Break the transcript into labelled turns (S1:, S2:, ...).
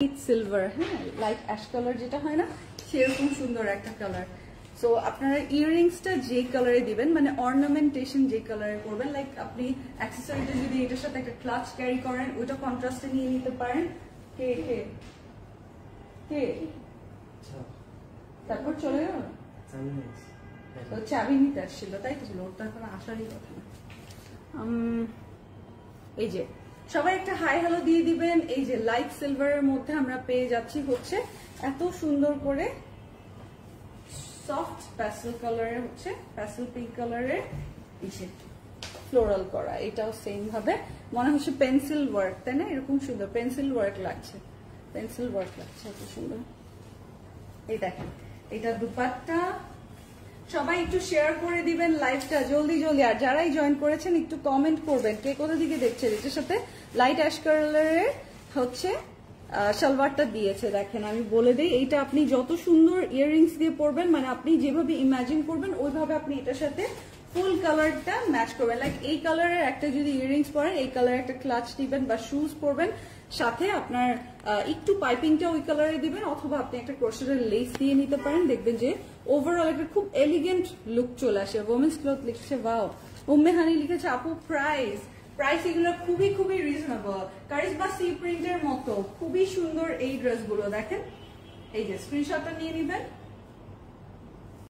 S1: Silver, হ্যাঁ light ash colour যেটা হয় না সেরকম সুন্দর একটা কালার। সো আপনারা ইয়াররিংসটা যে কালারে দিবেন, মানে অর্নামেন্টেশন যে কালারে করবেন, লাইক আপনি অ্যাক্সেসরিটা যদি এটার সাথে একটা ক্লাচ ক্যারি করেন ওইটা কন্ট্রাস্টে নিয়ে নিতে পারেন। কে কে কে তারপর চলে গেল, তো চাবি নিতে আসছিল তাই তো, ছিল ওর তো এখন আসারই কথা না। এই যে সবাই একটা হাই হ্যালো দিয়ে দিবেন। এই যে লাইট সিলভারের মধ্যে আমরা পেয়ে যাচ্ছি হচ্ছে এত সুন্দর করে সফট প্যাসেল কালারের, হচ্ছে প্যাসেল পিঙ্ক কালারের ইসে ফ্লোরাল করা। এটাও সেম ভাবে মনে হচ্ছে পেন্সিল ওয়ার্ক, তাই না? এরকম সুন্দর পেন্সিল ওয়ার্ক লাগছে, পেন্সিল ওয়ার্ক লাগছে এত সুন্দর। এই দেখেন এটা দুপাট্টা। সবাই একটু শেয়ার করে দিবেন লাইভটা জলদি জলদি, আর যারাই জয়েন করেছেন একটু কমেন্ট করবেন কে কোথা থেকে দেখছেন। এটার সাথে লাইট অ্যাশ কালারের হচ্ছে সালোয়ারটা দিয়েছে। দেখেন আমি বলে দিই, এইটা আপনি যত সুন্দর ইয়াররিংস দিয়ে পরবেন, মানে আপনি যেভাবে ইমাজিন করবেন ওইভাবে আপনি এটার সাথে ফুল কালারটা ম্যাচ করবেন। লাইক এই কালারের একটা যদি ইয়াররিংস পরেন, এই কালারের একটা ক্লাচ দিবেন বা শুজ পরবেন, সাথে আপনার একটু পাইপিংটা ওই কালারে দিবেন, অথবা আপনি একটা ক্রোশেটের লেস দিয়ে নিতে পারেন। দেখবেন যে ওভারঅল একটা খুব এলিগেন্ট লুক চলে আসে। ওমেন্স ক্লথ লিখছে, ওয়াও। উম্মে হানি লিখেছে আপু প্রাইস এগুলো খুবই খুবই রিজনেবল, কারিজমা সি প্রিন্টের মতো খুবই সুন্দর এই ড্রেসগুলো। দেখেন এই যে স্ক্রিনশটটা নিয়ে নিবেন।